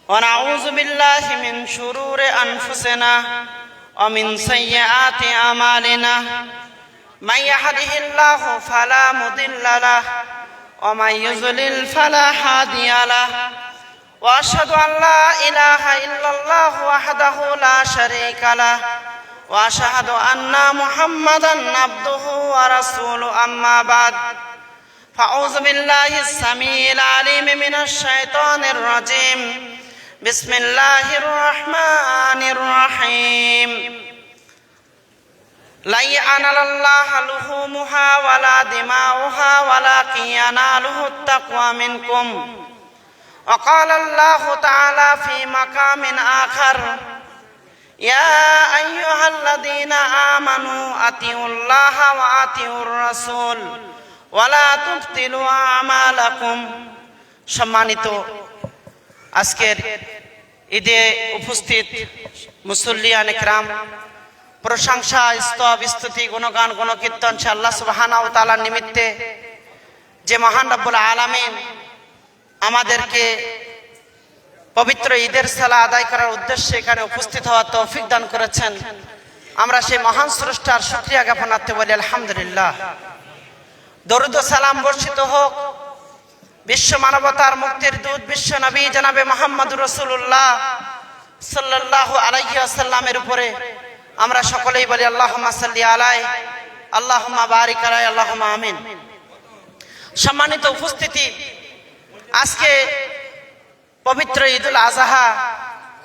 ونعوذ بالله من شرور أنفسنا ومن سيئات أعمالنا من يهده الله فلا مضل له ومن يضلل فلا هادي له وأشهد أن لا إله إلا الله وحده لا شريك له وأشهد أن محمدا عبده ورسوله أما بعد فأعوذ بالله السميع العليم من الشيطان الرجيم بسم الله الرحمن الرحيم لا ينال الله لحومها ولا دماؤها ولكن يناله التقوى منكم وقال الله تعالى في مقام آخر يا أيها الذين آمنوا أطيعوا الله وأطيعوا الرسول ওয়ালা তুবতিলু আমালাকুম। সম্মানিত আজকের ঈদে উপস্থিত মুসল্লিয়ান ইকরাম, প্রশংসা স্তব স্তুতি গুণগান গণকীর্তন সে আল্লাহ সুবহানাহু ওয়া তাআলার নিমিত্তে, যে মহান রব্বুল আলামিন আমাদেরকে পবিত্র ঈদের সালাত আদায় করার উদ্দেশ্যে এখানে উপস্থিত হওয়ার তৌফিক দান করেছেন। আমরা সেই মহান স্রষ্টার শুকরিয়া জ্ঞাপনার্থে বলি আলহামদুলিল্লাহ। দরুদ ও সালাম বর্ষিত হোক বিশ্ব মানবতার মুক্তির দূত বিশ্ব নবী জনাবে মুহাম্মদুর রাসূলুল্লাহ সাল্লাল্লাহু আলাইহি ওয়াসাল্লামের উপরে। আমরা সকলেই বলি আল্লাহুম্মা সাল্লি আলাইহি আল্লাহুম্মা বারিক আলাইহি আল্লাহুম্মা আমিন। সম্মানিত উপস্থিতি, আজকে পবিত্র ঈদুল আযহা,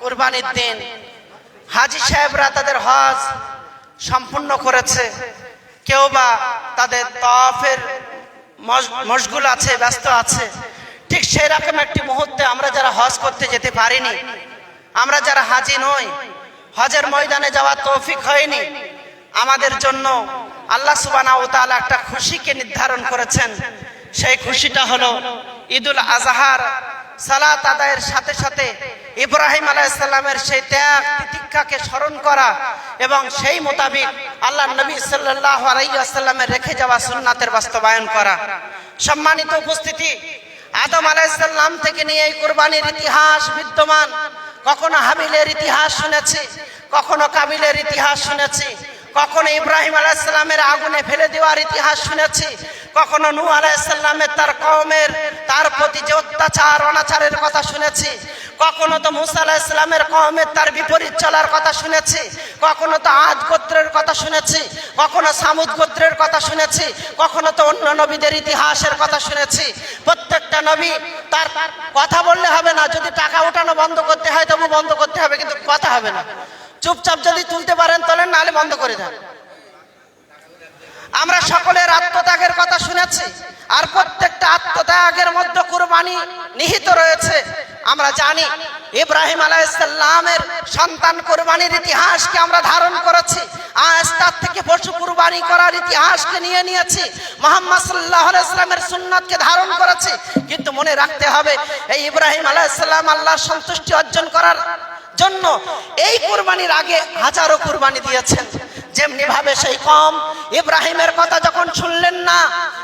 কুরবানির দিন। হাজী সাহেবরা তাদের হজ সম্পূর্ণ করেছে, কেউ বা তাদের তাওয়াফের মশগুল আছে, ব্যস্ত আছে। ঠিক সেই রকম একটি মুহূর্তে আমরা যারা হজ করতে যেতে পারিনি, আমরা যারা হাজী নই, হজের ময়দানে যাওয়ার তৌফিক হয়নি, আমাদের জন্য আল্লাহ সুবহানাহু ওয়া তাআলা একটা খুশিকে নির্ধারণ করেছেন। সেই খুশিটা হলো ঈদুল আযহার সালাত আদায়ের সাথে সাথে ইব্রাহিম আলাইহিস সালামের সেই ত্যাগ তিতিক্ষাকে স্মরণ করা এবং সেই মোতাবেক আল্লাহর নবী সাল্লাল্লাহু আলাইহি ওয়াসাল্লামের রেখে যাওয়া সুন্নাতের বাস্তবায়ন করা। সম্মানিত উপস্থিতি, আদম আলাইহিস সালাম থেকে নিয়ে এই কুরবানির ইতিহাস বিদ্যমান। কখনো হাবিলের ইতিহাস শুনেছি, কখনো কাবিলের ইতিহাস শুনেছি, কখনো ইব্রাহিম আলাইহিস সালামের আগুনে ফেলে দেওয়ার ইতিহাস শুনেছি, কখনো নূহ আলাইহিস সালামের তার কওমের তার প্রতি যে অত্যাচার অনাচারের কথা শুনেছি, কখনো তো মুসা আলাইহিস সালামের কওমের তার বিপরীত চলার কথা শুনেছি, কখনো তো আদ গোত্রের কথা শুনেছি, কখনো সামুদ গোত্রের কথা শুনেছি, কখনো তো অন্য নবীদের ইতিহাসের কথা শুনেছি। প্রত্যেকটা নবী তার কথা বললে হবে না, যদি টাকা উঠানো বন্ধ করতে হয় তবু বন্ধ করতে হবে, কিন্তু কথা হবে না। চুপচাপ যদি তুলতে পারেন তোলেন, নাহলে বন্ধ করে দেন। আমরা সকলের আত্মত্যাগের কথা শুনেছি, আর প্রত্যেকটা আত্মত্যাগের মধ্যে কুরবানি নিহিত রয়েছে। আমরা জানি ইব্রাহিম আলাইহিস সালামের সন্তান কুরবানির ইতিহাসকে আমরা ধারণ করেছি, আজ তার থেকে পশু কুরবানি করার ইতিহাসকে নিয়ে নিয়েছি, মুহাম্মদ সাল্লাল্লাহু আলাইহি ওয়াসাল্লামের সুন্নাতকে ধারণ করেছি। কিন্তু মনে রাখতে হবে, এই ইব্রাহিম আলাইহিস সালাম আল্লাহর সন্তুষ্টি অর্জন করার জন্য এই কুরবানির আগে হাজারো কুরবানি দিয়েছেন। যেমনি ভাবে সেই কওম ইব্রাহিমের কথা যখন শুনলেন না,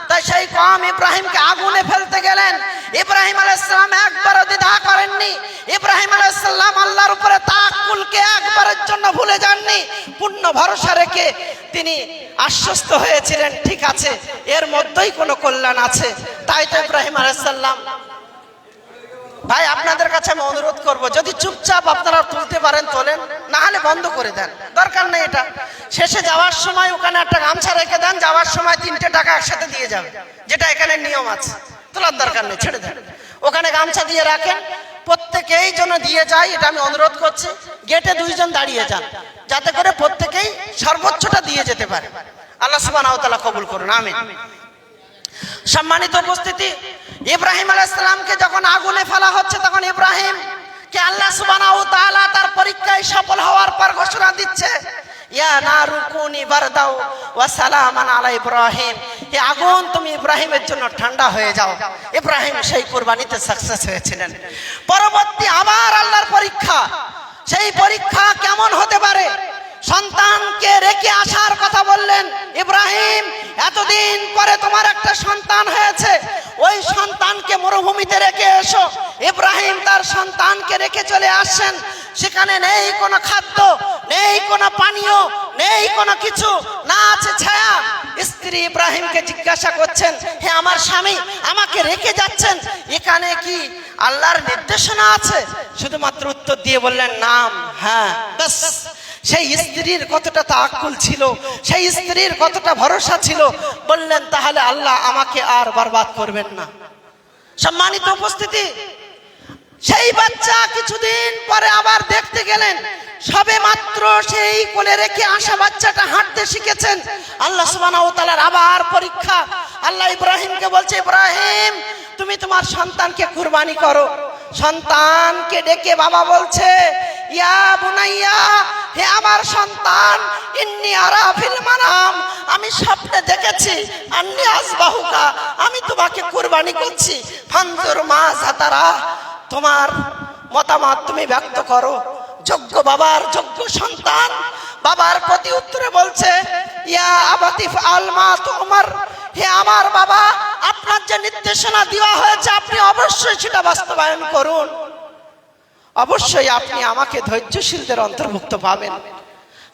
তাই সেই কওম ইব্রাহিমকে আগুনে ফেলতে গেলেন। ইব্রাহিম আলাইহিস সালাম একবারও দ্বিধা করেননি। ইব্রাহিম আলাইহিস সালাম আল্লাহর উপরে তাওয়াক্কুলকে একবারের জন্য ভুলে যাননি। পূর্ণ ভরসা রেখে তিনি আশ্বস্ত হয়েছিলেন, ঠিক আছে, এর মধ্যেই কোনো কল্যাণ আছে। তাই তো ইব্রাহিম আলাইহিস সালাম, ভাই আপনাদের কাছে আমি অনুরোধ করব, যদি চুপচাপ আপনারা তুলতে পারেন তোলেন, না হলে বন্ধ করে দেন, দরকার নেই এটা। শেষে যাওয়ার সময় ওখানে একটা গামছা রেখে দেন, যাওয়ার সময় 3টে টাকা একসাথে দিয়ে যাবে, যেটা এখানে নিয়ম আছে। তোলার দরকার নেই, ছেড়ে দেন। ওখানে গামছা দিয়ে রাখেন, প্রত্যেকেই যেন দিয়ে যায়, এটা আমি অনুরোধ করছি। গেটে 2 জন দাঁড়িয়ে যান, যাতে করে প্রত্যেকেই সর্বোচ্চটা দিয়ে যেতে পারে। আল্লাহ সুবহানাহু ওয়া তাআলা কবুল করুন, আমিন। সম্মানিত উপস্থিতি, ইব্রাহিম আলাইহিস সালামকে যখন আগুনে ফেলা হচ্ছে, তখন ইব্রাহিম কে আল্লাহ সুবহানাহু ওয়া তাআলা তার পরীক্ষায় সফল হওয়ার পর ঘোষণা দিচ্ছে, ইয়া নারু কুনি বারদাও ওয়া সালামান আলা ইব্রাহিম, হে আগুন তুমি ইব্রাহিমের জন্য ঠান্ডা হয়ে যাও। ইব্রাহিম সেই কুরবানিতে সাকসেস হয়েছিলেন। পরবর্তী আবার আল্লাহর পরীক্ষা, সেই পরীক্ষা কেমন হতে পারে সন্তানকে রেখে আসার কথা বললেন। ইব্রাহিম, এতদিন পরে তোমার একটা সন্তান হয়েছে, ওই সন্তানকে মরুভূমিতে রেখে এসো। ইব্রাহিম তার সন্তানকে রেখে চলে আসছেন। সেখানে নেই কোনো খাদ্য, নেই কোনো পানীয়, নেই কোনো কিছু, না আছে ছায়া। স্ত্রী ইব্রাহিমকে জিজ্ঞাসা করছেন, হে আমার স্বামী, আমাকে রেখে যাচ্ছেন, এখানে কি আল্লাহর নির্দেশনা আছে? শুধুমাত্র উত্তর দিয়ে বললেন, নাম। হ্যাঁ, ব্যাস। সেই স্ত্রীর কতটা তাআক্কুল ছিল, সেই স্ত্রীর কতটা ভরসা ছিল। বললেন, তাহলে আল্লাহ আমাকে আর বরবাদ করবেন না। সম্মানিত উপস্থিতি, সেই বাচ্চা কিছুদিন পরে আবার দেখতে গেলেন, সবে মাত্র সেই কোলে রেখে আসা বাচ্চাটা হাঁটতে শিখেছেন। আল্লাহ সুবহানাহু ওয়া তাআলার আবার পরীক্ষা। আল্লাহ ইব্রাহিমকে বলছে, ইব্রাহিম, তুমি তোমার সন্তানকে কুরবানি করো। সন্তানকে ডেকে বাবা বলছে, ইয়া বুনাইয়া, হে আমার সন্তান, ইন্নী আরা ফিল মানাম, আমি স্বপ্নে দেখেছি, আন্নী আযবাহুকা, আমি তোমাকে কুরবানি করছি, ফানজুর মা যাতারা, তোমার মতামত তুমি ব্যক্ত করো। যোগ্য বাবার যোগ্য সন্তান বাবার প্রতি উত্তরে বলছে, ইয়া আবাতি ফাআল মা তুমার, হে আমার বাবা, আপনার যে নির্দেশনা দেওয়া হয়েছে আপনি অবশ্যই সেটা বাস্তবায়ন করুন। অবশ্যই আপনি আমাকে ধৈর্যশীলদের অন্তর্ভুক্ত পাবেন।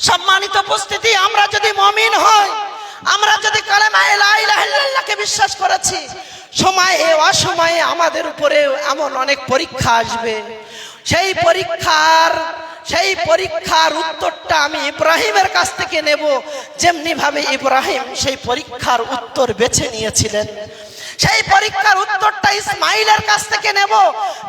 সম্মানিত উপস্থিতি, আমরা যদি মুমিন হই, আমরা যদি কালেমা লা ইলাহা ইল্লাল্লাহকে বিশ্বাস করেছি, সময়ে অসময়ে আমাদের উপরে এমন অনেক পরীক্ষা আসবে। সেই পরীক্ষার উত্তরটা আমি ইব্রাহিমের কাছ থেকে নেব, যেমনি ভাবে ইব্রাহিম সেই পরীক্ষার উত্তর বেছে নিয়েছিলেন। সেই পরীক্ষার উত্তরটা ইসমাইলের কাছ থেকে নেব,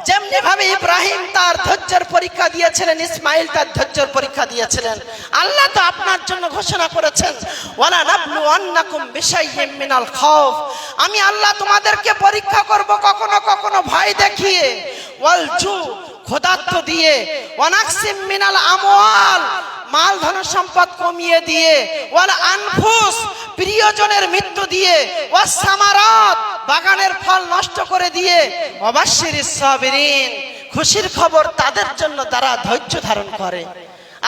যেমনি ভাবে ইব্রাহিম তার ধৈর্যের পরীক্ষা দিয়েছিলেন, ইসমাইল তার ধৈর্যের পরীক্ষা দিয়েছিলেন। আল্লাহ তো আপনার জন্য ঘোষণা করেছেন, ওয়ালা নাবলুওয়ান্নাকুম বিশাইইম মিনাল খাউফ, আমি আল্লাহ তোমাদেরকে পরীক্ষা করব কখনো কখনো ভয় দেখিয়ে, ওয়াল জু, ক্ষুধার্ত দিয়ে, ওয়ানাকসিম মিনাল আমওয়াল, মাল ধন সম্পদ কমিয়ে দিয়ে, ওয়াল আনফুস, প্রিয়জনের মৃত্যু দিয়ে, ওয়াস সামারাত, বাগানের ফল নষ্ট করে দিয়ে, ওয়াবাশশিরিস সাবিরিন, খুশির খবর তাদের জন্য যারা ধৈর্য ধারণ করে।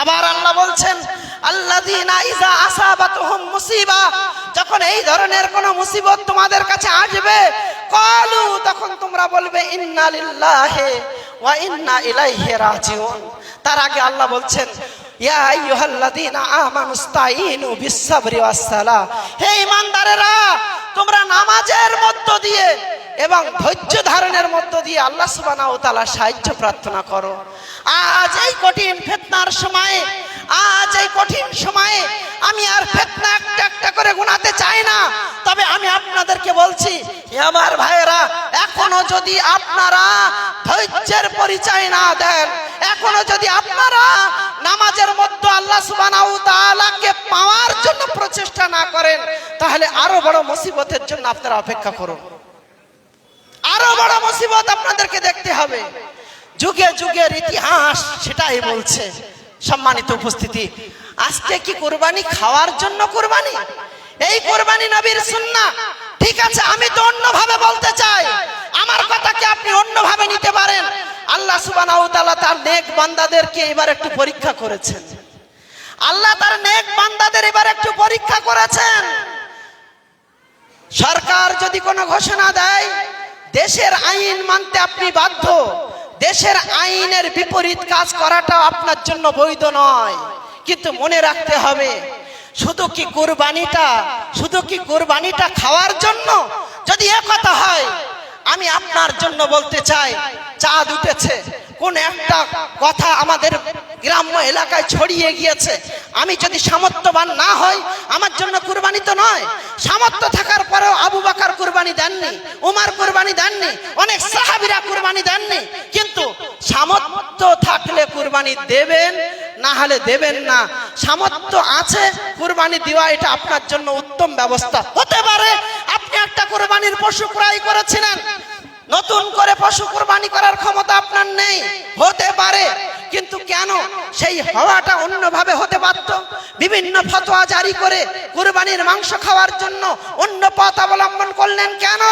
আবার আল্লাহ বলছেন, আল্লাযীনা ইযা আসাবাতুহুম মুসিবা, যখন এই ধরনের কোন মুসিবত তোমাদের কাছে আসবে, ক্বালু, তখন তোমরা বলবে, ইন্না লিল্লাহি ওয়া ইন্না ইলাইহি রাজিউন। তার আগে আল্লাহ বলছেন, ইয়া আইয়ুহাল্লাযীনা আমানুস্তাঈনু বিস-সাবরি ওয়াস-সালাহ, হে ঈমানদারেরা, তোমরা নামাজের মধ্য দিয়ে এবং ধৈর্য ধারণের মধ্য দিয়ে আল্লাহ সুবহানাহু ওয়া তাআলার সাহায্য প্রার্থনা করো। আজ এই কঠিন ফিতনার সময়ে, আজ এই কঠিন সময়ে আমি আর ফিতনা একটা একটা করে গুনাতে চাই না, তবে আমি আপনাদেরকে বলছি, হে আমার ভাইয়েরা, এখনো যদি আপনারা ধৈর্যের পরিচয় না দেন, এখনো যদি আপনারা নামাজের মধ্যে আল্লাহ সুবহানাহু ওয়া তাআলাকে পাওয়ার জন্য প্রচেষ্টা না করেন, তাহলে আরো বড় মুসিবতের জন্য আপনারা অপেক্ষা করুন। আরো বড় মুসিবত আপনাদেরকে দেখতে হবে। যুগে যুগের ইতিহাস সেটাই বলছে। সম্মানিত উপস্থিতি, আজকে কি কুরবানি খাওয়ার জন্য কুরবানি? এই কুরবানি নবীর সুন্নাহ। ঠিক আছে, আমি তো অন্যভাবে বলতে চাই, আমার কথাকে আপনি অন্যভাবে নিতে পারেন। আল্লাহ সুবহানাহু ওয়া তাআলা তার নেক বান্দাদেরকে এবার একটু পরীক্ষা করেছেন। আল্লাহ তার নেক বান্দাদের এবার একটু পরীক্ষা করেছেন। সরকার যদি কোনো ঘোষণা দেয়, দেশের আইন মানতে আপনি বাধ্য। দেশের আইনের বিপরীত কাজ করাটা আপনার জন্য বৈধ নয়। কিন্তু মনে রাখতে হবে, শুধু কি কুরবানিটা খাওয়ার জন্য? যদি এ কথা হয়, আমি আপনার জন্য বলতে চাই, চাঁদ উঠেছে, কোন একটা কথা আমাদের গ্রাম্য এলাকায় ছড়িয়ে গিয়েছে, আমি যদি সামর্থ্যবান না হই, আমার জন্য কুরবানি তো নয়। সামর্থ্য থাকার পরেও আবু বকর কুরবানি দেননি, উমর কুরবানি দেননি, অনেক সাহাবীরা কুরবানি দেননি। কিন্তু সামর্থ্য থাকলে কুরবানি দেবেন, না হলে দেবেন না। সামর্থ্য আছে, কুরবানি দেওয়া এটা আপনার জন্য উত্তম ব্যবস্থা হতে পারে। আপনি একটা কুরবানির পশু ক্রয় করেছিলেন, নতুন করে পশু কুরবানি করার ক্ষমতা আপনার নেই, হতে পারে, কিন্তু কেন সেই হওয়াটা অন্যভাবে হতে পারত? বিভিন্ন ফতোয়া জারি করে কুরবানির মাংস খাওয়ার জন্য অন্য পথ অবলম্বন করলেন কেন?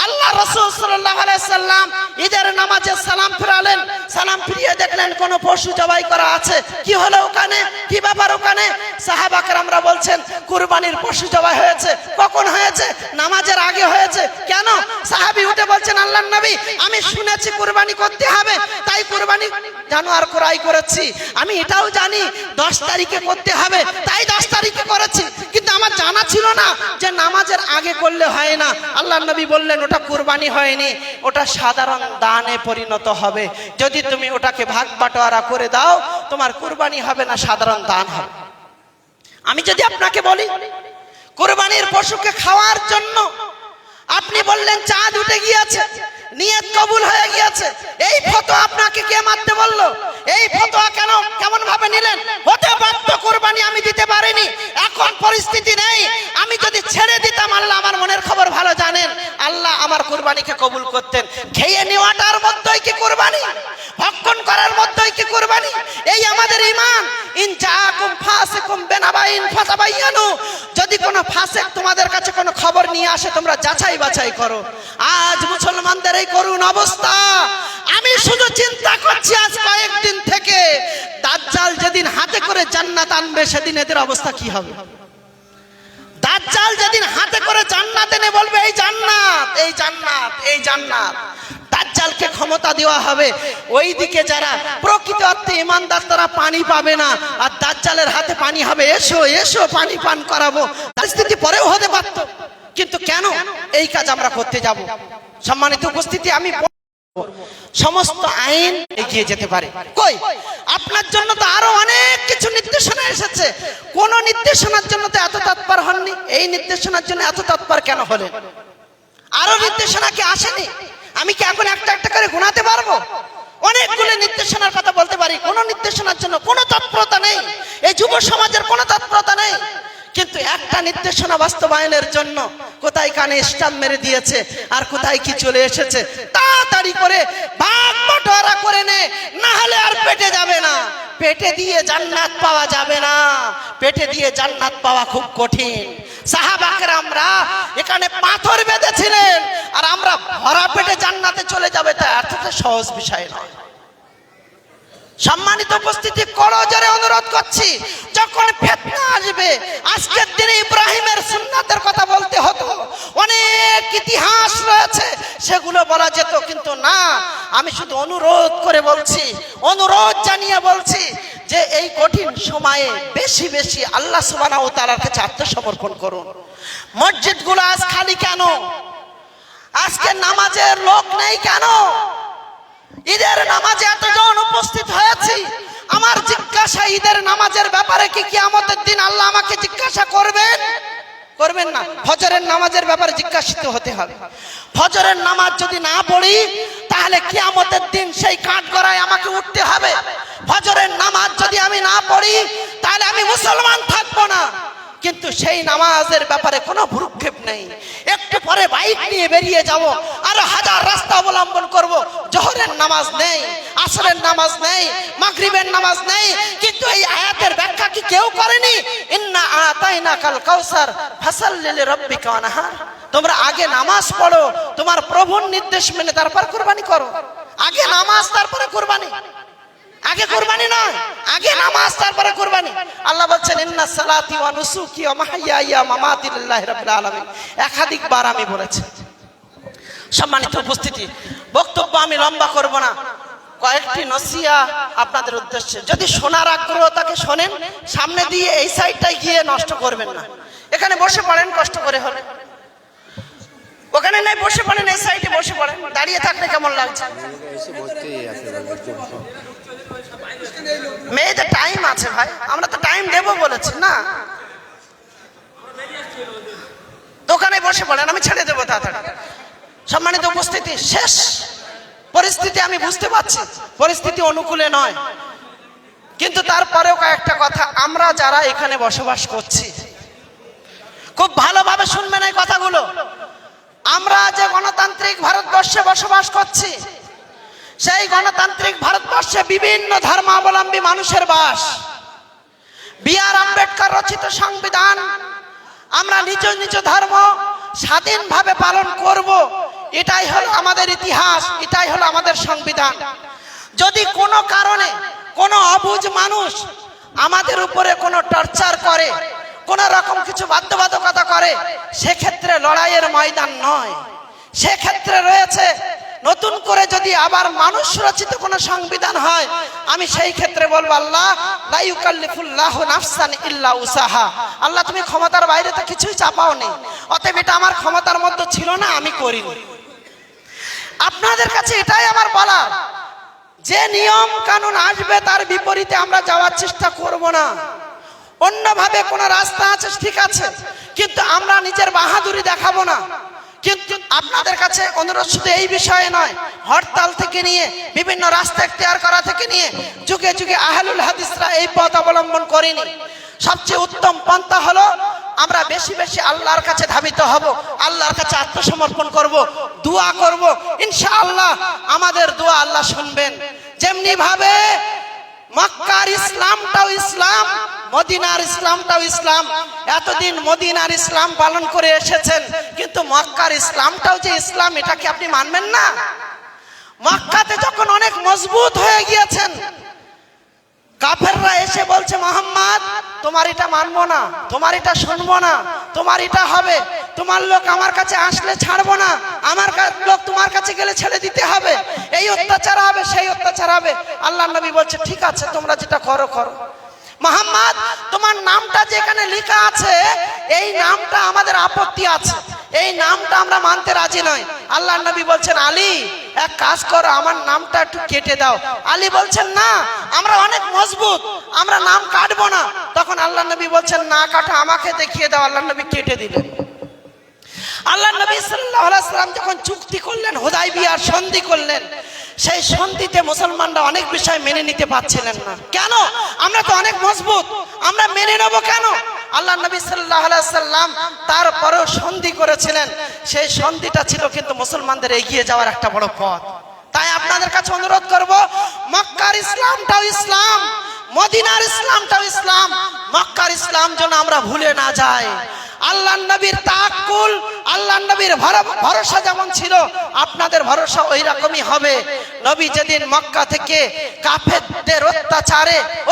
আল্লাহ রাসূল সাল্লাল্লাহু আলাইহি সাল্লাম ঈদের নামাজে সালাম ফিরালেন, সালাম ফিরিয়ে দেখলেন দেখলেন কোন পশু জবাই করা আছে, কি হলো ওখানে, কি ব্যাপার ওখানে? সাহাবা কেরামরা বলছেন কুরবানির পশু জবাই হয়েছে। কখন হয়েছে? নামাজের আগে হয়েছে। কেন? সাহাবী উঠে বলছেন, আল্লাহর নবী, আমি শুনেছি কুরবানি করতে হবে, তাই কুরবানি জানোয়ার ক্রয় করেছি। আমি এটাও জানি 10 তারিখে করতে হবে, তাই 10 তারিখে করেছি, কিন্তু আমার জানা ছিল না যে নামাজের আগে করলে হয় না। আল্লাহর নবী বললেন, ওটা কুরবানি হয়নি, ওটা সাধারণ দানে পরিণত হবে। যদি তুমি ওটাকে ভাগ বাটোয়ারা করে দাও, তোমার কুরবানি হবে না, সাধারণ দান হবে। আমি যদি আপনাকে বলি কুরবানির পশুকে খাওয়ার জন্য আপনি বললেন চাঁদ উঠে গিয়েছে, নিয়ত কবুল হয়ে গিয়েছে, এই ফতোয়া আপনাকে কে মানতে বললো? এই ফতোয়া কেন, কেমন ভাবে নিলেন? হতে পারত কুরবানি আমি দিতে পারিনি, এখন পরিস্থিতি নেই, আমি যদি ছেড়ে দিতাম, আল্লাহ আমার মনের খবর ভালো জানেন, আল্লাহ আমার কুরবানিকে কবুল করতেন। খেয়ে নেওয়াটার মধ্যেই কি কুরবানি? ভক্ষণ করার মধ্যেই কি কুরবানি? এই আমাদের ঈমান। ইন জাআকুম ফাসিকুম বিনাবাইন ফাতাবায়ানু, যদি কোনো ফাসিক তোমাদের কাছে কোনো খবর নিয়ে আসে, তোমরা যাচাই বাছাই করো। আজ মুসলমানদের এই করুণ অবস্থা। আমি শুধু চিন্তা করছি আজ কয়েকদিন থেকে দাজ্জাল যেদিন হাতে করে জান্নাত আনবে, সেদিন এদের অবস্থা কি হবে? দাজ্জাল যেদিন হাতে করে জান্নাত এনে বলবে, এই জান্নাত, এই জান্নাত, এই জান্নাত, দাজ্জালকে ক্ষমতা দেওয়া হবে। ওইদিকে যারা প্রকৃত অর্থে ঈমানদার, তারা পানি পাবে না, আর দাজ্জালের হাতে পানি হবে, এসো এসো পানি পান করাবো। পরিস্থিতি পরেও হতে পারত, কিন্তু কেন এই কাজ আমরা করতে যাব? সম্মানিত উপস্থিতি, আমি সমস্ত আইন এগিয়ে যেতে পারে, কই আপনার জন্য তো আরো অনেক কিছু নির্দেশনা এসেছে। কোন নির্দেশনার জন্য তো এত তৎপর হননি, এই নির্দেশনার জন্য এত তৎপর কেন হলেন? আরো নির্দেশনা কি আসেনি? আমি কি এখন একটা একটা করে গুনাতে পারবো? অনেকগুলো নির্দেশনার কথা বলতে পারি, কোন নির্দেশনার জন্য কোনো তৎপরতা নেই, এই যুব সমাজের কোনো তৎপরতা নেই। কিন্তু একটা নির্দেশনা বাস্তবায়নের জন্য কোথায় কানে স্টাম্প মেরে দিয়েছে, আর কোথায় কি চলে এসেছে। তাড়াতাড়ি করে ভাগ বাটোয়ারা করে নে, না হলে আর পেটে যাবে না। পেটে দিয়ে জান্নাত পাওয়া যাবে না, পেটে দিয়ে জান্নাত পাওয়া খুব কঠিন। সাহাবা কেরামরা এখানে পাথর বেঁধেছিলেন, আর আমরা ভরা পেটে জান্নাতে চলে যাবে, তা এতটা সহজ বিষয় নয়। সম্মানিত উপস্থিতি, করজোরে অনুরোধ করছি, যখন ফিতনা আসবে, আজকের দিনে ইব্রাহিমের সুন্নাতের কথা বলতে হতো, অনেক ইতিহাস রয়েছে, সেগুলো বলা যেত, কিন্তু না, আমি শুধু অনুরোধ করে বলছি, অনুরোধ জানিয়ে বলছি যে এই কঠিন সময়ে বেশি বেশি আল্লাহ সুবহানাহু ওয়া তাআলার কাছে আত্মসমর্পণ করুন। মসজিদগুলো আজ খালি কেন? আজকে নামাজের লোক নেই কেন? ঈদের নামাজে এতজন উপস্থিত হয়েছি, আমার জিজ্ঞাসা, ঈদের নামাজের ব্যাপারে কি কিয়ামতের দিন আল্লাহ আমাকে জিজ্ঞাসা করবেন? করবেন না। ফজরের নামাজের ব্যাপারে জিজ্ঞাসিত হতে হবে। ফজরের নামাজ যদি না পড়ি, তাহলে কিয়ামতের দিন সেই কাঠগড়ায় আমাকে উঠতে হবে। ফজরের নামাজ যদি আমি না পড়ি, তাহলে আমি মুসলমান থাকবো না। কিন্তু সেই নামাজের ব্যাপারে কোনো ভ্রুক্ষেপ নেই। একটু পরে বাইক নিয়ে বেরিয়ে যাব, আর হাজার রাস্তা অবলম্বন করব, জোহরের নামাজ নেই, আসরের নামাজ নেই, মাগরিবের নামাজ নেই। কিন্তু এই আয়াতের ব্যাখ্যা কি কেউ করেনি? ইন্না আতাইনাকাল কাউসার ফাসাল্লি লিরাব্বিকা ওয়ানহার। তোমরা আগে নামাজ পড়ো, তোমার প্রভুর নির্দেশ মেনে তারপর কুরবানি করো। আগে নামাজ তারপরে কুরবানি, আগে কুরবানি নয়, আগে নামাজ তারপরে কুরবানি। আল্লাহ বলছেন, ইন্নাস সালাতি ওয়া নুসুকি ওয়া মাহইয়ায়া ওয়া মামাতি লিল্লাহি রাব্বিল আলামিন। একাধিকবার আমি বলেছি। সম্মানিত উপস্থিতি, বক্তব্য আমি লম্বা করব না, কয়েকটি নসিহা আপনাদের উদ্দেশ্যে। যদি শোনার আগ্রহ থাকে শোনেন, সামনে দিয়ে এই সাইডটায় গিয়ে নষ্ট করবেন না। এখানে বসে পড়েন কষ্ট করে হলে, ওখানে নাই বসে পড়েন, এই সাইডে বসে পড়েন। দাঁড়িয়ে থাকলে কেমন লাগছে? মেয়েদের টাইম আছে ভাই, আমরা তো টাইম দেবো বলেছি না। দোকানে বসে পড়েন, আমি ছেড়ে দেবো তাড়াতাড়ি। সম্মানিত উপস্থিতি, শেষ পরিস্থিতি আমি বুঝতে পারছি, পরিস্থিতি অনুকূলে নয়, কিন্তু তারপরেও কয়েকটা কথা, আমরা যারা এখানে বসবাস করছি খুব ভালোভাবে শুনবেন এই কথাগুলো। আমরা যে গণতান্ত্রিক ভারতবর্ষে বসবাস করছি, সেই গণতান্ত্রিক ভারতবর্ষে বিভিন্ন ধর্মাবলম্বী মানুষের বাস। বি.আর. আম্বেদকর রচিত সংবিধান, আমরা নিজ নিজ ধর্ম স্বাধীনভাবে পালন করব, এটাই হলো আমাদের ইতিহাস, এটাই হলো আমাদের সংবিধান। যদি কোনো কারণে কোনো অবুঝ মানুষ আমাদের উপরে কোনো টর্চার করে, কোন রকম কিছু বাধ্যবাধকতা করে, সেক্ষেত্রে লড়াইয়ের ময়দান নয়, সেক্ষেত্রে রয়েছে নতুন করে যদি আবার মানুষ রচিত কোনো সংবিধান হয়, আমি সেই ক্ষেত্রে বলবো আল্লাহ লা ইউকাল্লিফুল্লাহু নাফসান ইল্লা উসাহা। আল্লাহ তুমি ক্ষমতার বাইরে তো কিছুই চাপাও নেই, অতএব এটা আমার ক্ষমতার মধ্যে ছিল না, আমি করিনি। আপনাদের কাছে এটাই আমার বলা, যে নিয়ম কানুন আসবে তার বিপরীতে আমরা যাওয়ার চেষ্টা করব না। অন্যভাবে কোনো রাস্তা আছে ঠিক আছে, কিন্তু আমরা নিজের বাহাদুরি দেখাবো না। কিন্তু আপনাদের কাছে অনুরোধ শুধু এই বিষয়ে নয়, হরতাল থেকে নিয়ে বিভিন্ন রাস্তা এখতিয়ার করা থেকে নিয়ে যুগে যুগে আহলুল হাদিসরা এই পথ অবলম্বন করেনি। সবচেয়ে উত্তম পন্থা হলো আমরা বেশি বেশি আল্লাহর কাছে ধাবিত হব, আল্লাহর কাছে আত্মসমর্পণ করব, দোয়া করব। ইনশাআল্লাহ আমাদের দোয়া আল্লাহ শুনবেন। যেমনি ভাবে মক্কার ইসলামটাও ইসলাম, মদিনার ইসলামটাও ইসলাম। এতদিন মদিনার ইসলাম পালন করে এসেছেন, কিন্তু মক্কার ইসলামটাও যে ইসলাম, এটা কি আপনি মানবেন না? মক্কাতে যখন অনেক মজবুত হয়ে গিয়েছেন, কাফেররা এসে বলছে মুহাম্মদ তোমার এটা মানবো না, তোমার এটা শুনবো না, তোমার এটা হবে, তোমার লোক আমার কাছে আসলে ছাড়বো না, আমার লোক তোমার কাছে গেলে ছেড়ে দিতে হবে, এই অত্যাচার হবে সেই অত্যাচার হবে। আল্লাহ নবী বলছে ঠিক আছে তোমরা যেটা করো করো। মুহাম্মদ তোমার নামটা যেখানে লেখা আছে এই নামটা আমাদের আপত্তি আছে, এই নামটা আমরা মানতে রাজি নই। আল্লাহ নবী বলছেন আলী এক কাজ করো, আমার নামটা একটু কেটে দাও। আলী বলছেন না আমরা অনেক মজবুত, আমরা নাম কাটবো না। তখন আল্লাহ নবী বলছেন না কাটো, আমাকে দেখিয়ে দাও। আল্লাহ নবী কেটে দিলেন। আল্লাহ নবী সাল্লাল্লাহু আলাইহি সাল্লাম যখন চুক্তি করলেন, হুদায়বিয়ার সন্ধি করলেন, সেই সন্ধিতে মুসলমানরা অনেক বিষয় মেনে নিতে পারছিলেন না। কেন? আমরা তো অনেক মজবুত, আমরা মেনে নেব কেন? আল্লাহ নবী সাল্লাল্লাহু আলাইহি সাল্লাম তারপরেও সন্ধি করেছিলেন। সেই সন্ধিটা ছিল কিন্তু মুসলমানদের এগিয়ে যাওয়ার একটা বড় পথ। তাই আপনাদের কাছে অনুরোধ করব, মক্কার ইসলামটাও ইসলাম, মদিনার ইসলামটাও ইসলাম, মক্কার ইসলাম যেন আমরা ভুলে না যাই। আল্লাহ নবীর তাওয়াক্কুল, আল্লাহ নবীর ভরসা যেমন ছিল আপনাদের ভরসা ওই রকমই হবে। নবী যেদিন মক্কা থেকে কাফেরদের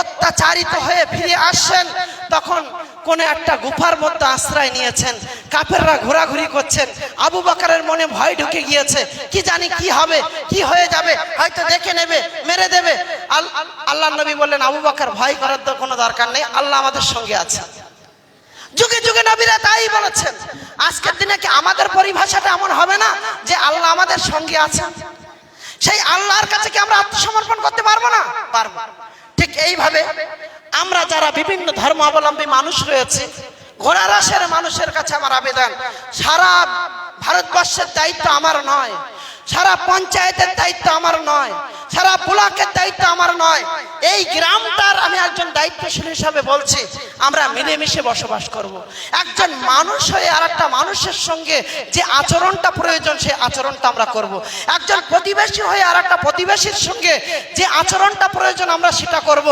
অত্যাচারিত হয়ে ফিরে আসছেন, তখন কোন একটা গুফার মধ্যে আশ্রয় নিয়েছেন। কাফেররা ঘোরাঘুরি করছেন, আবু বকরের মনে ভয় ঢুকে গিয়েছে, কি জানি কি হবে, কি হয়ে যাবে, হয়তো দেখে নেবে, মেরে দেবে। আল্লাহ নবী বললেন আবু বকর ভয় করার তো কোনো দরকার নেই, আল্লাহ আমাদের সঙ্গে আছে। যুগে যুগে নবীরা তাই বলেছেন। আজকের দিনে কি আমাদের পরিভাষাটা এমন হবে না যে আল্লাহ আমাদের সঙ্গে আছেন? সেই আল্লাহর কাছে কি আমরা আত্মসমর্পণ করতে পারবো না? পারবো। ঠিক এইভাবে আমরা যারা বিভিন্ন ধর্মাবলম্বী মানুষ রয়েছে, ঘোড়া রাসের মানুষের কাছে আমার আবেদন, সারা ভারতবর্ষের দায়িত্ব আমার নয়, সারা পঞ্চায়েতের দায়িত্ব আমার নয়, সারা ব্লকের দায়িত্ব আমার নয়, এই গ্রামটার আমি একজন দায়িত্বশীল হিসাবে বলছি, আমরা মিলেমিশে বসবাস করব। একজন মানুষ হয়ে আর একটা মানুষের সঙ্গে যে আচরণটা প্রয়োজন সেই আচরণটা আমরা করব। একজন প্রতিবেশী হয়ে আর একটা প্রতিবেশীর সঙ্গে যে আচরণটা প্রয়োজন আমরা সেটা করব।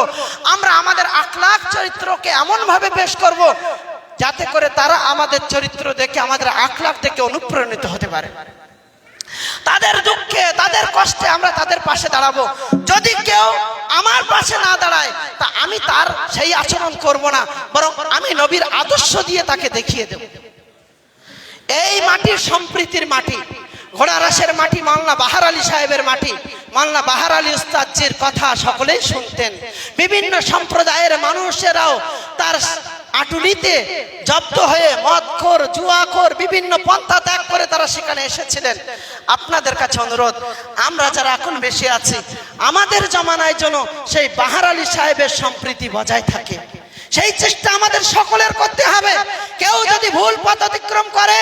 আমরা আমাদের আখলাক চরিত্রকে এমনভাবে পেশ করব যাতে করে তারা আমাদের চরিত্র দেখে, আমাদের আখলাক দেখে অনুপ্রাণিত হতে পারে। তাদের দুঃখে তাদের কষ্টে আমরা তাদের পাশে দাঁড়াবো। যদি কেউ আমার পাশে না দাঁড়ায় তা আমি তার সেই আচরণ করব না, বরং আমি নবীর আদর্শ দিয়ে তাকে দেখিয়ে দেব। এই মাটি সম্প্রীতির মাটি, ঘোড়া রাসের মাটি, মাওলানা বাহার আলী সাহেবের মাটি। মাওলানা বাহার আলী উস্তাদজির কথা সকলেই শুনতেন। বিভিন্ন সম্প্রদায়ের মানুষেরাও তার আটুলিতে জব্দ হয়ে মদখোর, জুয়াখোর, বিভিন্ন পন্থা ত্যাগ করে তারা সেখানে এসেছিলেন। আপনাদের কাছে অনুরোধ, আমরা যারা এখন বেশি আছি, আমাদের জমানায় যেন সেই বাহার আলী সাহেবের সম্প্রীতি বজায় থাকে, সেই চেষ্টা আমাদের সকলের করতে হবে। কেউ যদি ভুল পথ অতিক্রম করে,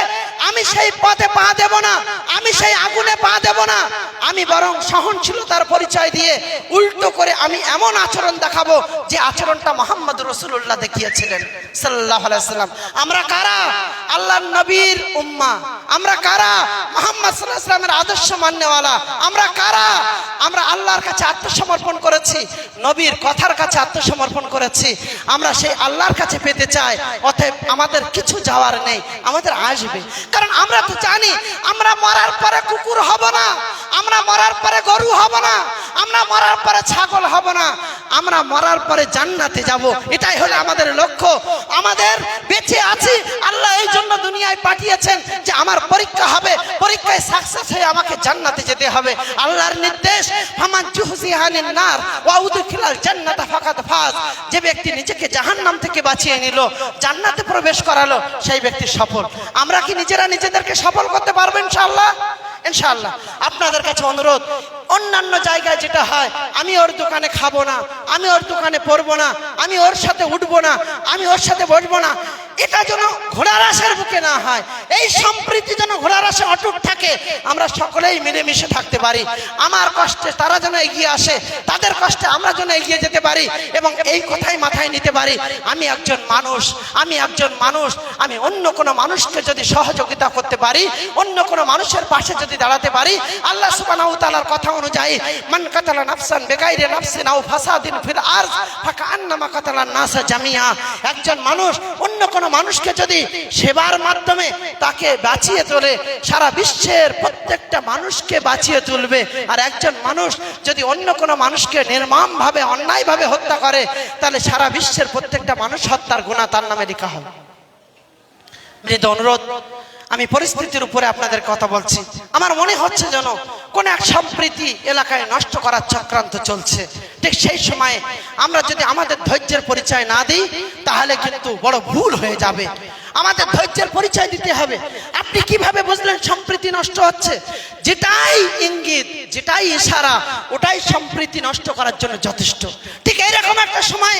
আমি সেই পথে পা দেব না, আমি সেই আগুনে পা দেব না। আমি বরং সহনশীলতার পরিচয় দিয়ে উল্টো করে আমি এমন আচরণ দেখাবো যে আচরণটা মুহাম্মদ রাসূলুল্লাহ দেখিয়েছিলেন সাল্লাল্লাহু আলাইহি ওয়াসাল্লাম। আমরা কারা? আল্লাহর নবীর উম্মাহ। আমরা কারা? মুহাম্মদ সাল্লাল্লাহু আলাইহি ওয়াসাল্লামের আদর্শ মাননেওয়ালা। আমরা কারা? আমরা আল্লাহর কাছে আত্মসমর্পণ করেছি, নবীর কথার কাছে আত্মসমর্পণ করেছি। আমরা সেই আল্লাহর কাছে পেতে চাই। অতএব আমাদের কিছু যাওয়ার নেই, আমাদের আসবে। কারণ আমরা তো জানি আমরা মরার পরে কুকুর হব না, আমরা মরার পরে গরু হব না, আমরা মরার পরে ছাগল হব না, আমরা মরার পরে জান্নাতে যাব। এটাই হলো আমাদের লক্ষ্য। আমাদের বেঁচে আছি আল্লাহ এই জন্য দুনিয়ায় পাঠিয়েছেন যে আমার পরীক্ষা হবে, পরীক্ষায় সাকসেস হয়ে আমাকে জান্নাতে যেতে হবে। আল্লাহর নির্দেশ, ফামান জুহজিহা আনিন নার ওয়া উদখিলাল জান্নাতা ফাকাদ ফাজ। যে ব্যক্তি নিজেকে জাহান্নাম থেকে বাঁচিয়ে নিল, জান্নাতে প্রবেশ করালো, সেই ব্যক্তি সফল। আমরা কি নিজেরা নিজেদেরকে সফল করতে পারবো ইনশাআল্লাহ? ইনশাআল্লাহ। আপনাদের কাছে অনুরোধ, অন্যান্য জায়গায় যেটা হয়, আমি ওর দোকানে খাবো না, আমি ওর দোকানে পড়বো না, আমি ওর সাথে উঠবো না, আমি ওর সাথে বসবো না, এটা যেন ঘোড়ার আশের বুকে না হয়। এই সম্প্রীতি যেন ঘোড়ার আশে অটুট থাকে, আমরা সকলেই মিলেমিশে থাকতে পারি। আমার কষ্টে তারা যেন এগিয়ে আসে, তাদের কষ্টে আমরা যেন এগিয়ে যেতে পারি, এবং এই কথাই মাথায় নিতে পারি আমি একজন মানুষ, আমি একজন মানুষ। আমি অন্য কোনো মানুষকে যদি সহযোগিতা করতে পারি, অন্য কোনো মানুষের পাশে যদি দাঁড়াতে পারি, আল্লাহ সুবহানাহু ওয়া তাআলার কথা অনুযায়ী, মান কাতালা নাফসান বিগাইরি নাফসিন আও ফাসাদিন ফিল আরজ ফাকান্নামা কাতালান নাসা জামিয়া। একজন মানুষ অন্য কোনো মানুষকে যদি সেবার মাধ্যমে তাকে বাঁচিয়ে তোলে, সারা বিশ্বের প্রত্যেকটা মানুষকে বাঁচিয়ে তুলবে। আর একজন মানুষ যদি অন্য কোনো মানুষকে নির্মমভাবে অন্যায়ভাবে হত্যা করে, তাহলে সারা বিশ্বের প্রত্যেকটা মানুষ হত্যার গুনাহ তার নামে লেখা হবে। মৃদু অনুরোধ, আমি পরিস্থিতির উপরে আপনাদের কথা বলছি। আমার মনে হচ্ছে যেন কোন এক সম্প্রীতি এলাকায় নষ্ট করার চক্রান্ত চলছে। ঠিক সেই সময়ে আমরা যদি আমাদের ধৈর্যের পরিচয় না দিই, তাহলে কিন্তু বড় ভুল হয়ে যাবে। আমাদের ধৈর্যের পরিচয় দিতে হবে। আপনি কিভাবে বুঝলেন সম্প্রীতি নষ্ট হচ্ছে? যেটাই ইঙ্গিত, যেটাই ইশারা, ওটাই সম্প্রীতি নষ্ট করার জন্য যথেষ্ট। ঠিক এইরকম একটা সময়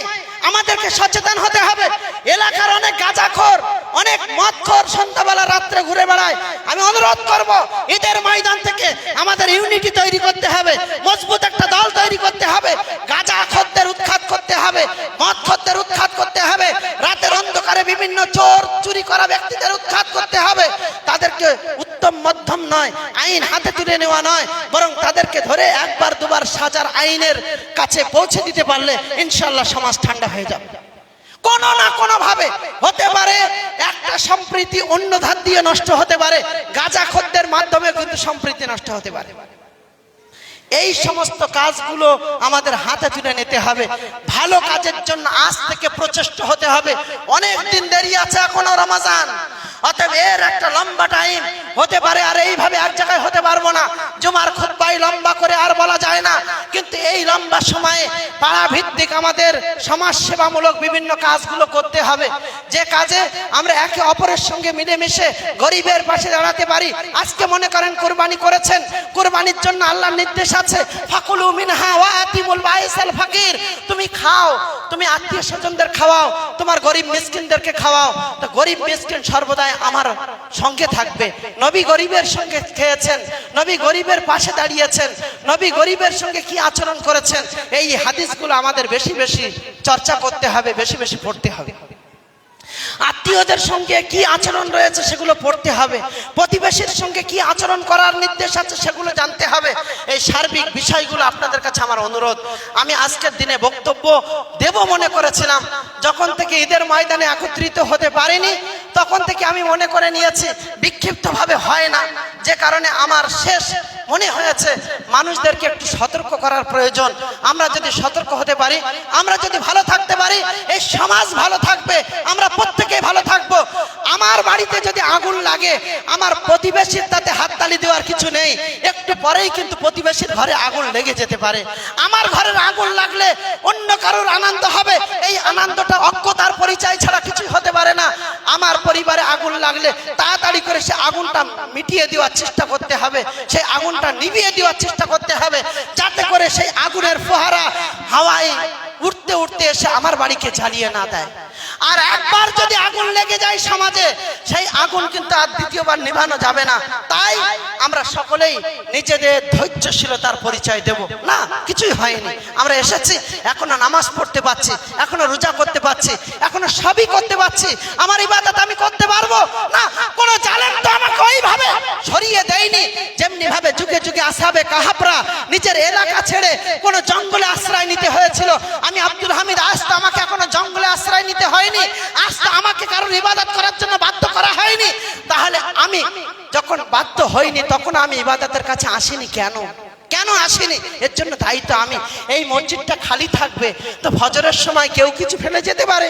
আমাদেরকে সচেতন হতে হবে। এলাকার অনেক গাঁজাখোর, অনেক মদখোর সন্ধ্যাবেলা রাত্রে ঘুরে বেড়ায়। আমি অনুরোধ করব, ঈদের ময়দান থেকে আমাদের ইউনিটি তৈরি করতে হবে, মজবুত একটা দল তৈরি করতে হবে। গাঁজাখোরদের উৎখাত করতে হবে, মদখোরদের উৎখাত করতে হবে, রাতের অন্ধকারে বিভিন্ন চোর চুরি করা ব্যক্তিদের উৎখাত করতে হবে। তাদেরকে উত্তম মধ্যম নয়, আইন হাতে তুলে নেওয়া নয়, বরং তাদেরকে ধরে একবার দুবার সাজার আইনের কাছে পৌঁছে দিতে পারলে ইনশাআল্লাহ সমাজ ঠান্ডা হয়ে যাবে। কোনো না কোনো ভাবে হতে পারে একটা সম্প্রীতি অন্য ধার দিয়ে নষ্ট হতে পারে, গাঁজাখোরদের মাধ্যমে কিন্তু সম্প্রীতি নষ্ট হতে পারে। এই সমস্ত কাজগুলো আমাদের হাতে তুলে নিতে হবে। ভালো কাজের জন্য আজ থেকে প্রচেষ্ট হতে হবে। অনেক দিন দেরি আছে, এখনো রমজান। অতএব এর একটা লম্বা টাইম হতে পারে, আর এইভাবে এক জায়গায় হতে পারবো না। জুমার খুতবায় লম্বা করে আর বলা যায় না, কিন্তু এই লম্বা সময়ে পাড়া ভিত্তিক আমাদের সমাজ সেবামূলক বিভিন্ন কাজগুলো করতে হবে, যে কাজে আমরা একে অপরের সঙ্গে মিলেমিশে গরিবের পাশে দাঁড়াতে পারি। আজকে মনে করেন কোরবানি করেছেন, কোরবানির জন্য আল্লাহর নির্দেশ আছে, ফাকুলু মিনহা ওয়া আতিমুল বাইসাল ফাকির। তুমি খাও, তুমি আত্মীয় স্বজনদের খাওয়াও, তোমার গরিব মিসকিনদেরকে খাওয়াও। তো গরিব মিসকিন সর্বদাই আমার সঙ্গে থাকবে। নবী গরিবের সঙ্গে খেয়েছেন, নবী গরিবের পাশে দাঁড়িয়েছেন, নবী গরিবের সঙ্গে কি আচরণ করেছেন, এই হাদিসগুলো আমাদের বেশি বেশি চর্চা করতে হবে, বেশি বেশি পড়তে হবে। আত্মীয়দের সঙ্গে কি আচরণ রয়েছে সেগুলো পড়তে হবে, প্রতিবেশীর সঙ্গে কি আচরণ করার নির্দেশ আছে সেগুলো জানতে হবে। এই সার্বিক বিষয়গুলো আপনাদের কাছে আমার অনুরোধ। আমি আজকের দিনে বক্তব্য দেব মনে করেছিলাম, যখন থেকে ঈদের ময়দানে একত্রিত হতে পারিনি তখন থেকে আমি মনে করে নিয়েছি বিক্ষিপ্তভাবে হয় না, যে কারণে আমার শেষ মনে হয়েছে মানুষদেরকে একটু সতর্ক করার প্রয়োজন। আমরা যদি সতর্ক হতে পারি, আমরা যদি ভালো থাকতে পারি, এই সমাজ ভালো থাকবে, আমরা প্রত্যেকে ভালো থাকবো। আমার বাড়িতে যদি আগুন লাগে, আমার প্রতিবেশীর তাতে হাততালি দেওয়ার কিছু নেই, একটু পরেই কিন্তু প্রতিবেশীর ঘরে আগুন লেগে যেতে পারে। আমার ঘরের আগুন লাগলে অন্য কারোর আনন্দ হবে, এই আনন্দটা অজ্ঞতার পরিচয় ছাড়া কিছুই হতে পারে না। আমার পরিবারে আগুন লাগলে তাড়াতাড়ি করে সে আগুনটা মিটিয়ে দেওয়ার চেষ্টা করতে হবে, সেই আগুনটা নিভিয়ে দেওয়ার চেষ্টা করতে হবে, যাতে করে সেই আগুনের ফোয়ারা হাওয়ায় উঠতে উঠতে এসে আমার বাড়িকে জ্বালিয়ে না দেয়। আর একবার যদি আগুন লেগে যায় সমাজে, সেই আগুন কিন্তু আর দ্বিতীয়বার নিভানো যাবে না। তাই আমরা সকলেই নিজেদের ধৈর্যশীলতার পরিচয় দেব না। কিছুই হয়নি, আমরা এসেছি, এখনো নামাজ পড়তে পারছি, এখনো রোজা করতে পারছি, এখনো সবই করতে পারছি। আমার ইবাদত আমি করতে পারবো না, কোন জালেম তো আমাকে ওইভাবে সরিয়ে দেয়নি যেমনি ভাবে যুগে যুগে আসহাবে কাহাফরা নিজের এলাকা ছেড়ে কোন জঙ্গলে আশ্রয় নিতে হয়েছিল। আমি আব্দুল হামিদ, আজ তো আমাকে এখনো জঙ্গলে আশ্রয় নিতে হয়নি, আজ তো আমাকে কারণ ইবাদত করার জন্য বাধ্য করা হয়নি, তাহলে আমি যখন বাধ্য হইনি তখন আমি ইবাদতের কাছে আসিনি কেন আসেনি? এর জন্য দায়িত্ব আমি। এই মসজিদটা খালি থাকবে তো ফজরের সময় কেউ কিছু ফেলে যেতে পারে।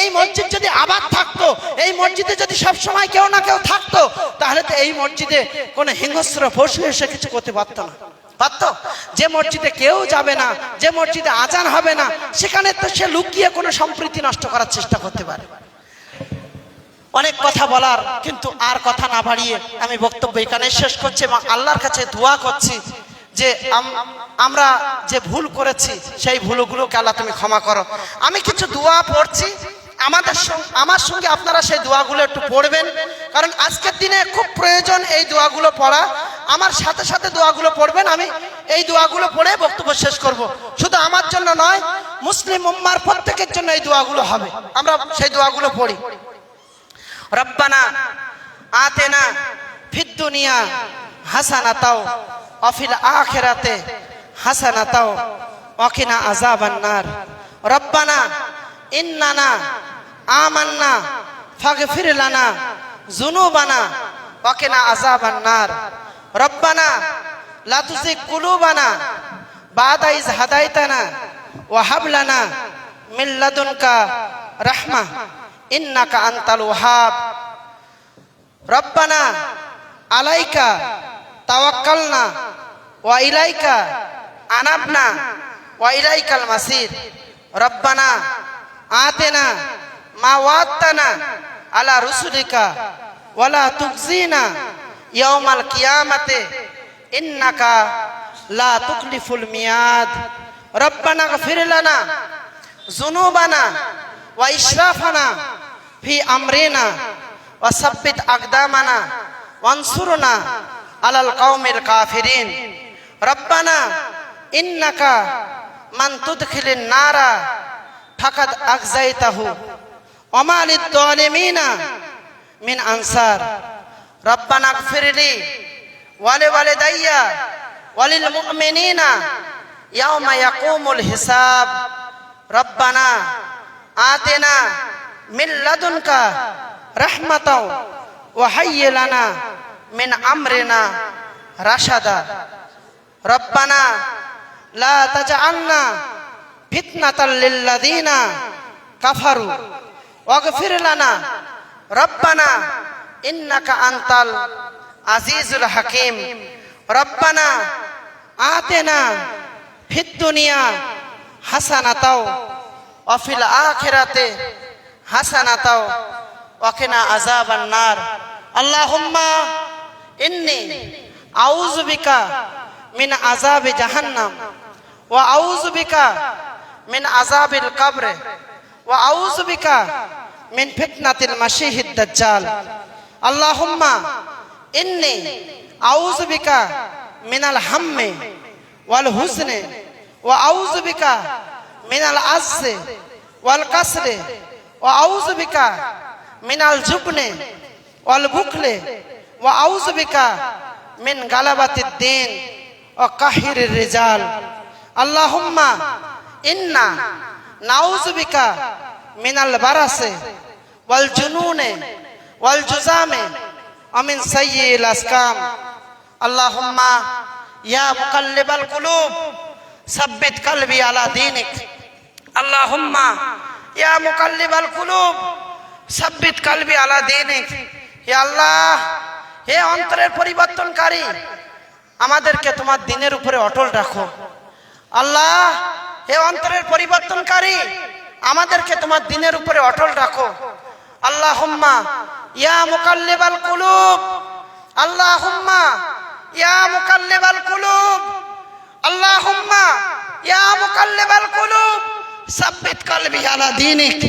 এই মসজিদ যদি আবাদ থাকতো, এই মসজিদে যদি সব সময় কেউ না কেউ থাকতো, তাহলে তো এই মসজিদে কোনো হিংস্র পশু এসে কিছু করতে পারতো না। পারতো? যে মসজিদে কেউ যাবে না, যে মসজিদে আজান হবে না, সেখানে তো সে লুকিয়ে কোনো সম্প্রীতি নষ্ট করার চেষ্টা করতে পারে। অনেক কথা বলার, কিন্তু আর কথা না বাড়িয়ে আমি বক্তব্য এখানে শেষ করছি এবং আল্লাহর কাছে দোয়া করছি যে আমরা যে ভুল করেছি সেই ভুলগুলোকে আল্লাহ তুমি ক্ষমা করো। আমি কিছু দোয়া পড়ছি, আমার সঙ্গে আপনারা সেই দোয়াগুলো একটু পড়বেন, কারণ আজকের দিনে খুব প্রয়োজন এই দোয়াগুলো পড়া। আমার সাথে সাথে দোয়াগুলো পড়বেন, আমি এই দোয়াগুলো পড়ে বক্তব্য শেষ করব। শুধু আমার জন্য নয়, মুসলিম উম্মার প্রত্যেকের জন্য এই দোয়াগুলো হবে। আমরা সেই দোয়াগুলো পড়ি। রব্বানা আতেনা ফিদ দুনিয়া হাসানাতাও ওয়া ফিল আখিরাতে হাসানাতাও ওয়া কিনা আযাবান নার। রব্বানা ইন্নানা আমান্না ফাগফির লানা যুনুবানা ওয়া কিনা আযাবান নার। রব্বানা লা তুযিগ কুলুবানা বা'দা ইয হাদাইতানা ওয়া হাব লানা মিন লাদুনকা রাহমাহ ইন্নাকা আনতাল ওয়াহাব। রব্বানা আলাইকা তাওয়াক্কালনা ওয়া ইলাইকা আনাবনা ওয়া ইলাইকাল মাসির। রব্বানা আতেনা মা ওয়া'আদতানা আলা রুসুলিকা ওয়া লা তুখজিনা ইয়াওমাল কিয়ামাতি ইন্নাকা লা তুখলিফুল মিয়াদ। রব্বানা গফির লানা যুনুবানা ওয়া ইসরাফানা ফি আমরিনা ওয়া সাব্বিত আকদামানা ওয়ানসুরনা আলাল কওমিল কাফিরিন। রব্বানা ইন্নাকা মান তুদখিলিন নারা ফাকাদ আকযাইতাহু ওয়া মা লিয-যালিমিনা মিন আনসার। রব্বানা গফিরলি ওয়া লিওয়ালিদাইয়া ওয়া লিল মুমিনিনা ইয়াওমা ইয়াকুমুল হিসাব। রব্বানা আতেনা মিন লাদুনকা রাহমাতাও ওয়া হাইয়্যি লানা মিন আমরিনা রাশাদা। রব্বানা লা তাজআলনা ফিতনাতাল লিল্লাযিনা কাফারু ওয়াগফির লানা রব্বানা ইন্নাকা আনতাল আজিজুল হাকিম। রব্বানা আতেনা ফিদ দুনিয়া হাসানাতাও ওয়া ফিল আখিরাতি হাসানাতাও ওয়া কিনা আযাবান নার। আল্লাহুম্মা ইন্নী আউযু বিকা মিন আযাবি জাহান্নাম ওয়া আউযু বিকা মিন আযাবিল কবর ওয়া আউযু বিকা মিন ফিতনাতিল মাসীহিদ দাজ্জাল। আল্লাহুম্মা ইন্নী আউযু বিকা মিনাল হাম্মি ওয়াল হুজনি ওয়া আউযু বিকা মিনাল আজজি ওয়াল কাসরি ওয়া আউযু বিকা মিনাল জুবনি ওয়াল বুখলি ওয়া আউযু বিকা মিন গালাবাতিদ দ্বীন ওয়া কাহরির রিজাল। আল্লাহুম্মা ইন্না নাউযু বিকা মিনাল বারাসি ওয়াল জুনুনি ওয়াল জুযামি ওয়া মিন সাইয়্যিল আসকাম। আল্লাহুম্মা ইয়া মুকাল্লিবাল কুলুব সাব্বিত কলবি আলা দীনিক। আল্লাহুম্মা ইয়া মুকাল্লিবাল কুলুব সাব্বিত কলবি আলা দীনিক। হে আল্লাহ, হে অন্তরের পরিবর্তনকারী, আমাদেরকে তোমার দ্বীনের উপরে অটল রাখো। আল্লাহ, হে অন্তরের পরিবর্তনকারী, আমাদেরকে তোমার দ্বীনের উপরে অটল রাখো। আল্লাহুম্মা ইয়া মুকাল্লিবাল কুলুব, আল্লাহুম্মা ইয়া মুকাল্লিবাল কুলুব, আল্লাহুম্মা ইয়া মুকাল্লিবাল কুলুব সাব্বিত কলবি আলা দীনিক,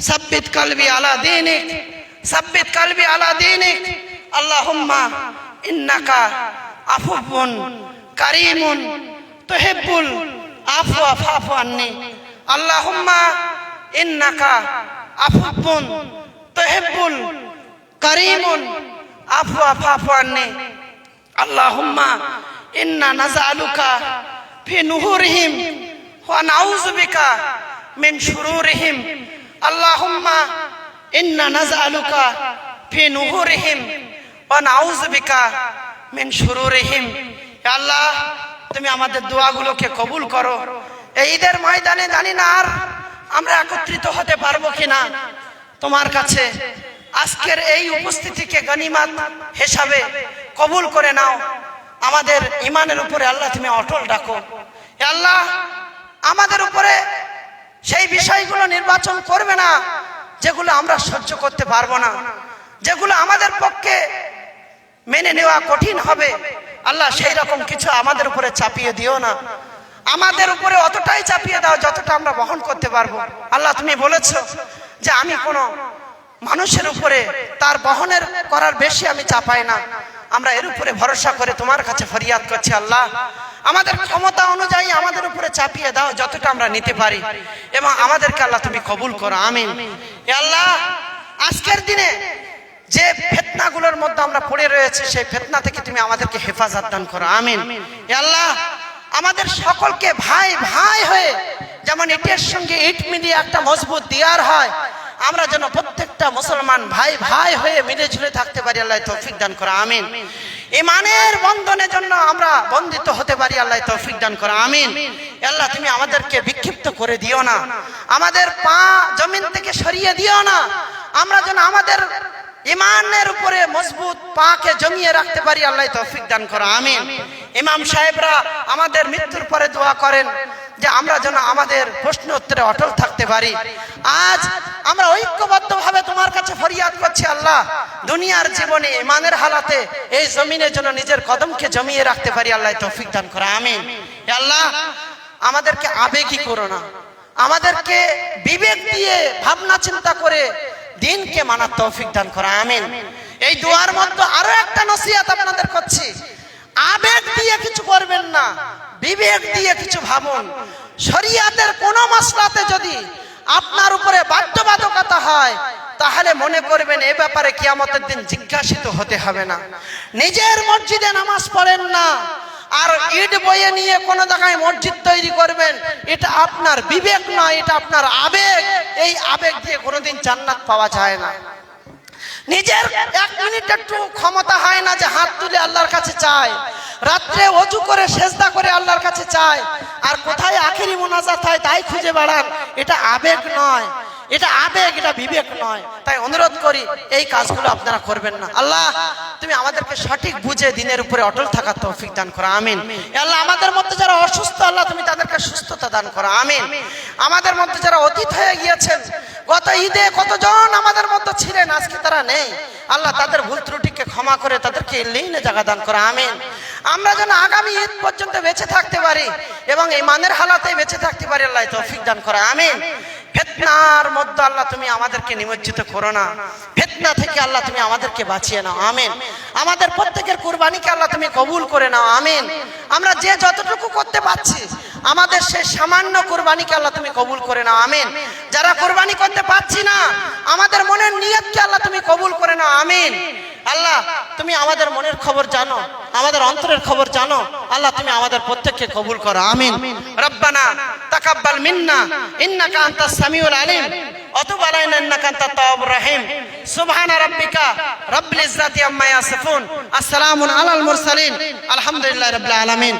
সাব্বিত কলবি আলা দীনিক, সাব্বিত কলবি আলা দীনিক। আল্লাহুম্মা ইন্নাকা আফুবুন কারীমুন তুহিব্বুল আফওয়া ফাফু আন্নি। আল্লাহুম্মা ইন্নাকা আফুবুন তুহিব্বুল কারীমুন আফওয়া ফাফু আন্নি। আল্লাহুম্মা ইন্না নাজআলুকা ফি নুহুরিহিম ওয়া নাউযু বিকা মিন শুরুরিহিম। আল্লাহুম্মা ইন্না নাজআলুকা ফি নুহুরিহিম ওয়া নাউযু বিকা মিন শুরুরিহিম। হে আল্লাহ, তুমি আমাদের দোয়াগুলোকে কবুল করো। এই ঈদের ময়দানে জানি না আর আমরা একত্রিত হতে পারবো কিনা, তোমার কাছে আজকের এই উপস্থিতিকে গনিমত হিসাবে কবুল করে নাও। আমাদের ইমানের উপরে আল্লাহ তুমি অটল রাখো। হে আল্লাহ, আমাদের উপরে সেই বিষয়গুলো নির্বাচন করবে না যেগুলো আমরা সহ্য করতে পারবো না, যেগুলো আমাদের পক্ষে মেনে নেওয়া কঠিন হবে। আল্লাহ, সেই রকম কিছু আমাদের উপরে চাপিয়ে দিও না। আমাদের উপরে অতটাই চাপিয়ে দাও যতটা আমরা বহন করতে পারবো। আল্লাহ, তুমি বলেছো যে আমি কোনো মানুষের উপরে তার বহনের করার বেশি আমি চাপাই না। আমরা এর উপরে ভরসা করে তোমার কাছে ফরিয়াদ করছি। আল্লাহ, আমাদের ক্ষমতা অনুযায়ী আমাদের উপরে চাপিয়ে দাও যতটা আমরা নিতে পারি, এবং আমাদেরকে আল্লাহ তুমি কবুল করো। আমিন। হে আল্লাহ, আজকের দিনে যে ফিতনাগুলোর মধ্যে আমরা পড়ে রয়েছে সেই ফিতনা থেকে তুমি আমাদেরকে হেফাজত দান করো। আমিন। হে আল্লাহ, আমাদের সকলকে ভাই ভাই হয়ে, যেমন ইটের সঙ্গে ইট মিলিয়ে একটা মজবুত দিয়ার হয়, আমরা যেন প্রত্যেকটা মুসলমান ভাই ভাই হয়ে মিলে ঝুলে থাকতে পারি। আল্লাহ তৌফিক দান করো। আমিন। ঈমানের বন্ধনের জন্য আমরা বন্ধিত হতে পারি। আল্লাহ তৌফিক দান করো। আমিন। আল্লাহ, তুমি আমাদেরকে বিক্ষিপ্ত করে দিও না, আমাদের পা জমিন থেকে সরিয়ে দিও না। আমরা যেন আমাদের ইমানের উপরে মজবুত পাকে জমিয়ে রাখতে পারি। আল্লাহ তৌফিক দান করো। আমিন। ইমাম সাহেবরা আমাদের মৃত্যুর পরে দোয়া করেন যে আমরা যেন আমাদের প্রশ্ন উত্তরে অটল থাকতে পারি। আজ আমরা ঐক্যবদ্ধভাবে তোমার কাছে ফরিয়াদ করছি। আল্লাহ, দুনিয়ার জীবনে ইমানের হালাতে এই জমিনের জন্য নিজের কদমকে জমিয়ে রাখতে পারি। আল্লাহ তৌফিক দান করো। আমিন। আল্লাহ, আমাদেরকে আবেগী করো না, আমাদেরকে বিবেক দিয়ে ভাবনা চিন্তা করে দিনকে মানার তৌফিক দান করো। আমিন। এই দোয়ার মধ্যে আরো একটা নসিহত আপনাদের করছি, আবেগ দিয়ে কিছু করবেন না, বিবেক দিয়ে কিছু ভাবুন। শরিয়াতের কোন মাসলাতে যদি আপনার উপরে বাধ্যবাধকতা হয় তাহলে মনে করবেন এ ব্যাপারে কিয়ামতের দিন জিজ্ঞাসিত হতে হবে না। নিজের মসজিদে নামাজ পড়েন না, আর ইট বয়ে নিয়ে কোন জায়গায় মসজিদ তৈরি করবেন, এটা আপনার বিবেক নয়, এটা আপনার আবেগ। এই আবেগ দিয়ে কোনোদিন জান্নাত পাওয়া যায় না। নিজের এক মিনিট একটু ক্ষমতা হয় না যে হাত তুলে আল্লাহর কাছে চায়, রাত্রে ওযু করে সেজদা করে আল্লাহর কাছে চায়, আর কোথায় আখেরি মুনাজাত হয় তাই খুঁজে বেড়ান। এটা আবেগ নয়, এটা আবেগ, এটা বিবেক নয়। তাই অনুরোধ করি এই কাজগুলো আপনারা করবেন না। আল্লাহ, তুমি আমাদেরকে সঠিক বুঝে দিনের উপরে অটল থাকার তৌফিক দান করো। আমিন। আল্লাহ, আমাদের মধ্যে যারা অসুস্থ, আল্লাহ তুমি তাদেরকে সুস্থতা দান করো। আমিন। আমাদের মধ্যে যারা অতীত হয়ে গিয়েছেন, গত ঈদে কতজন আমাদের মধ্যে ছিলেন, আজকে তারা নেই, আল্লাহ তাদের ভুল ত্রুটিকে ক্ষমা করে তাদেরকে ইল্লিনে জায়গা দান করো। আমিন। আমরা যেন আগামী ঈদ পর্যন্ত বেঁচে থাকতে পারি এবং ঈমানের হালাতে বেঁচে থাকতে পারি। আল্লাহ তৌফিক দান করো। আমিন। ফিতনার মধ্যে আল্লাহ তুমি আমাদেরকে নিমজ্জিত করো না, ফিতনা থেকে আল্লাহ তুমি আমাদেরকে বাঁচিয়ে নাও। আমিন। আমাদের প্রত্যেকের কুরবানিকে আল্লাহ তুমি কবুল করে নাও। আমিন। আমরা যে যতটুকু করতে পারছি আমাদের সেই সামান্য কুরবানিকে আল্লাহ তুমি কবুল করে নাও। আমিন। যারা কুরবানি করতে পারছি না আমাদের মনের নিয়তকে আল্লাহ তুমি কবুল করে নাও। আমিন। আল্লাহ, তুমি আমাদের মনের খবর জানো, আমাদের অন্তরের খবর জানো। আল্লাহ, তুমি আমাদের প্রত্যেককে কবুল করো। আমিন। রব্বানা তাকাব্বাল মিন্না ইন্নাকা আনতাস সামিউল আলিম ওয়া তুব আলাইনা ইন্নাকা আনতাত তাওয়াবুর রহিম। সুবহানা রাব্বিকা রাব্বিল ইজ্জাতি আম্মা ইয়াসিফুন। আসসালামু আলাল মুরসালিন। আলহামদুলিল্লাহি রাব্বিল আলামিন।